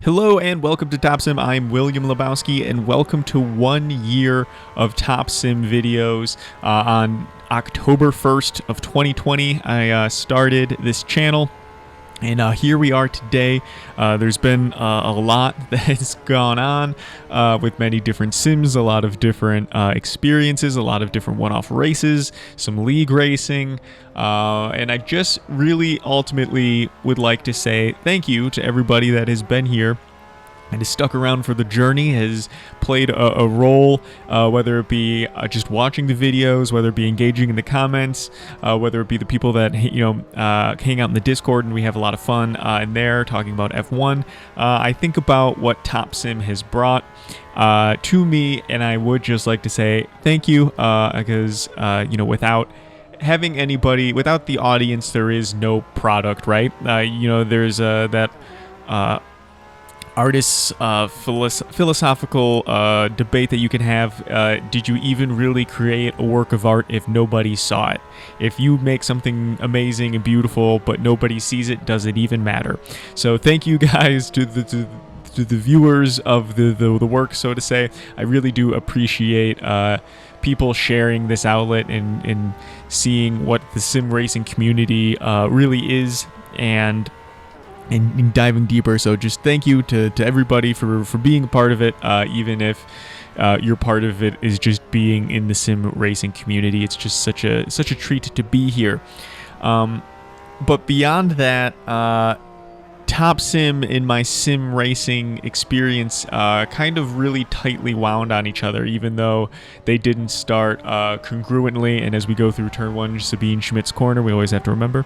Hello and welcome to Top Sim. I'm William Lebowski and welcome to 1 year of Top Sim videos. On October 1st of 2020, I started this channel. And here we are today. There's been a lot that has gone on with many different sims, a lot of different experiences, a lot of different one-off races, some league racing. And I just really ultimately would like to say thank you to everybody that has been here and has stuck around for the journey, has played a role, whether it be just watching the videos, whether it be engaging in the comments, whether it be the people that hang out in the Discord, and we have a lot of fun in there talking about F1. I think about what Top Sim has brought to me, and I would just like to say thank you, because without having anybody, without the audience, there is no product, right? There's that artists' philosophical debate that you can have. Did you even really create a work of art if nobody saw it? If you make something amazing and beautiful but nobody sees it, does it even matter? So thank you guys to the viewers of the work, so to say. I really do appreciate people sharing this outlet and seeing what the sim racing community really is, and diving deeper. So just thank you to everybody for being a part of it, even if your part of it is just being in the sim racing community. It's just such a treat to be here. But beyond that, Top Sim and my sim racing experience kind of really tightly wound on each other, even though they didn't start congruently. And as we go through turn one, Sabine Schmidt's corner, we always have to remember.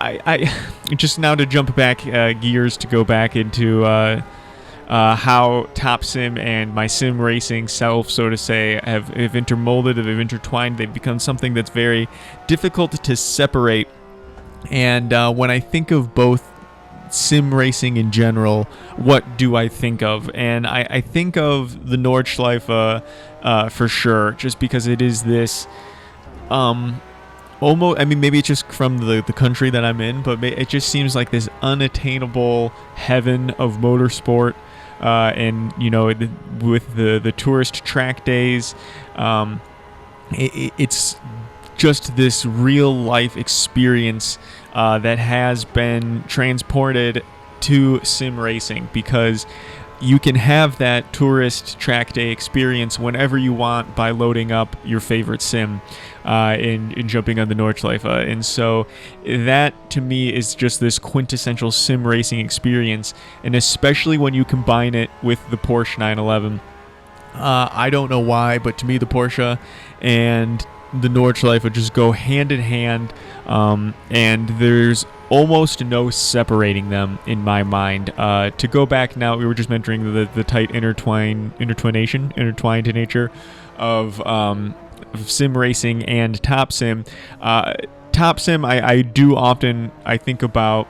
I just now to jump back gears to go back into how Top Sim and my sim racing self, so to say, have intermolded, have intertwined. They've become something that's very difficult to separate. And when I think of both sim racing in general, what do I think of? And I think of the Nordschleife for sure, just because it is this almost, I mean, maybe it's just from the country that I'm in, but it just seems like this unattainable heaven of motorsport. And with the tourist track days, it's just this real life experience that has been transported to sim racing, because you can have that tourist track day experience whenever you want by loading up your favorite sim and jumping on the Nordschleife. And so that, to me, is just this quintessential sim racing experience, and especially when you combine it with the Porsche 911. I don't know why, but to me, the Porsche and the Nordschleife just go hand in hand, and there's almost no separating them in my mind. To go back now, we were just mentioning the tight intertwined nature of sim racing and Top Sim. Top Sim, I do often, I think about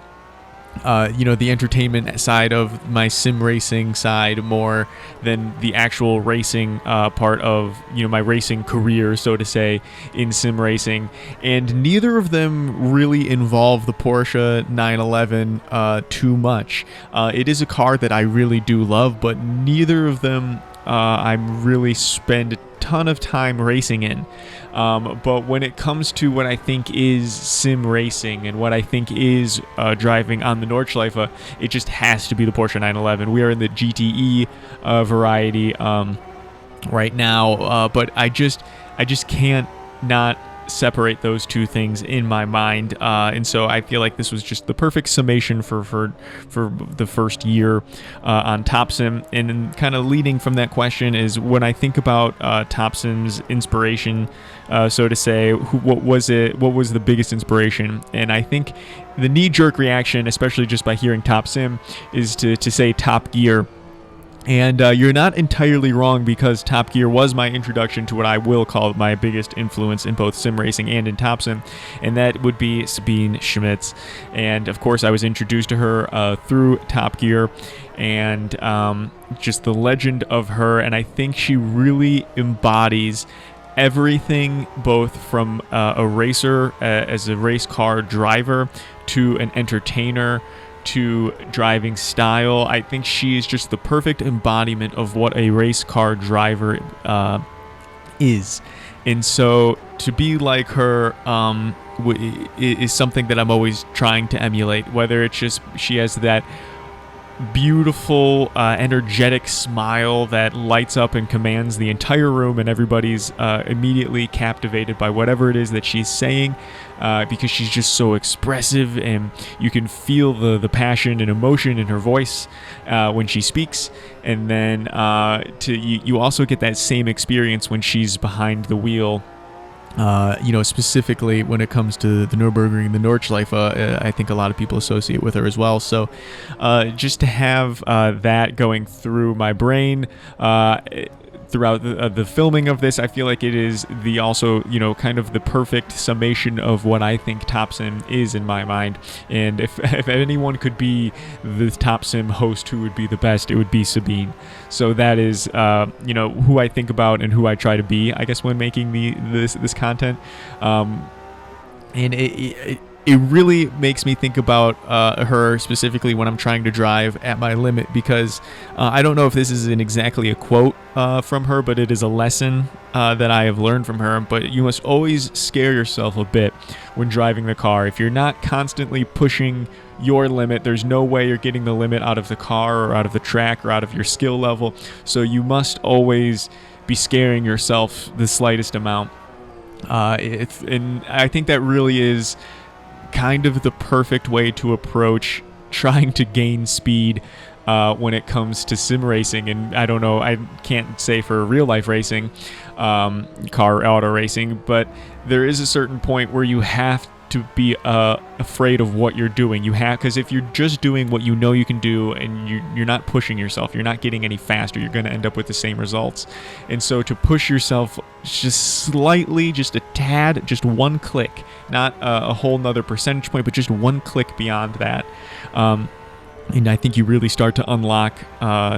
the entertainment side of my sim racing side more than the actual racing part of my racing career, so to say, in sim racing. And neither of them really involve the Porsche 911 too much. It is a car that I really do love, but neither of them I really spend a ton of time racing in. But when it comes to what I think is sim racing and what I think is driving on the Nordschleife, it just has to be the Porsche 911. We are in the GTE variety right now, but I just can't not separate those two things in my mind, and so I feel like this was just the perfect summation for the first year on Top Sim. And then kind of leading from that question is, when I think about Top Sim's inspiration, so to say, what was the biggest inspiration? And I think the knee-jerk reaction, especially just by hearing Top Sim, is to say Top Gear. And you're not entirely wrong, because Top Gear was my introduction to what I will call my biggest influence in both sim racing and in Top Sim, and that would be Sabine Schmidt. And of course, I was introduced to her through Top Gear, and just the legend of her. And I think she really embodies everything, both from a racer as a race car driver to an entertainer, to driving style. I think she is just the perfect embodiment of what a race car driver is. And so to be like her is something that I'm always trying to emulate, whether it's just she has that beautiful, energetic smile that lights up and commands the entire room, and everybody's immediately captivated by whatever it is that she's saying, because she's just so expressive, and you can feel the passion and emotion in her voice when she speaks. And then you also get that same experience when she's behind the wheel. Specifically when it comes to the Nürburgring, the Nordschleife, I think a lot of people associate with her as well. So just to have that going through my brain throughout the filming of this, I feel like it is the also, kind of the perfect summation of what I think Top Sim is in my mind. And if anyone could be the Top Sim host who would be the best, it would be Sabine. So that is, who I think about and who I try to be, I guess, when making this content. And it really makes me think about her specifically when I'm trying to drive at my limit, because I don't know if this is exactly a quote from her, but it is a lesson that I have learned from her. But you must always scare yourself a bit when driving the car. If you're not constantly pushing your limit, there's no way you're getting the limit out of the car or out of the track or out of your skill level. So you must always be scaring yourself the slightest amount. And I think that really is kind of the perfect way to approach trying to gain speed when it comes to sim racing. And I don't know, I can't say for real life racing, car auto racing, but there is a certain point where you have to be afraid of what you're doing. Because if you're just doing what you know you can do and you're not pushing yourself, you're not getting any faster, you're going to end up with the same results. And so to push yourself just slightly, just a tad, just one click, not a whole nother percentage point, but just one click beyond that, and I think you really start to unlock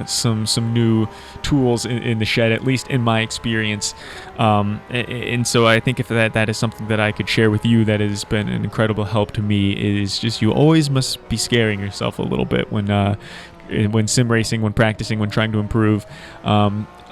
some new tools in the shed, at least in my experience. And so I think if that is something that I could share with you that has been an incredible help to me, is just you always must be scaring yourself a little bit when sim racing, when practicing, when trying to improve.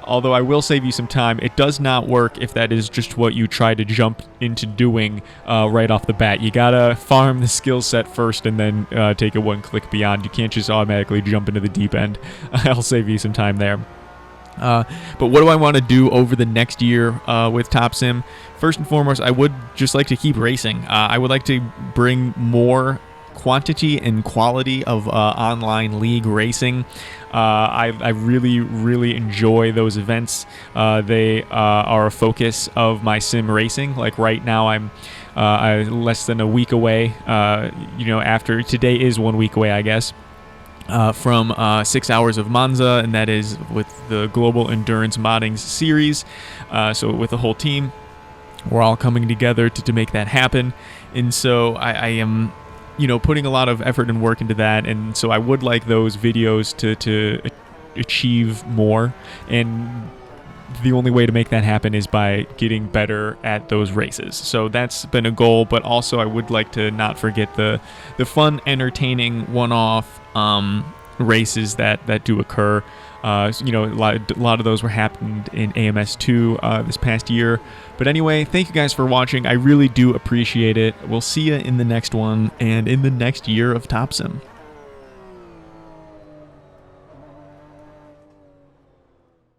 Although I will save you some time, it does not work if that is just what you try to jump into doing right off the bat. You gotta farm the skill set first and then take it one click beyond. You can't just automatically jump into the deep end. I'll save you some time there. But what do I want to do over the next year with Top Sim? First and foremost, I would just like to keep racing. I would like to bring more quantity and quality of online league racing. I really, really enjoy those events. They are a focus of my sim racing. Like right now, I'm less than a week away. After today is 1 week away, I guess, from 6 hours of Monza, and that is with the Global Endurance Modding series. So with the whole team, we're all coming together to make that happen. And so I am putting a lot of effort and work into that, and so I would like those videos to achieve more, and the only way to make that happen is by getting better at those races. So that's been a goal, but also I would like to not forget the fun, entertaining one-off races that do occur. A lot of those were happened in AMS2 this past year. But anyway, thank you guys for watching. I really do appreciate it. We'll see you in the next one and in the next year of Top Sim.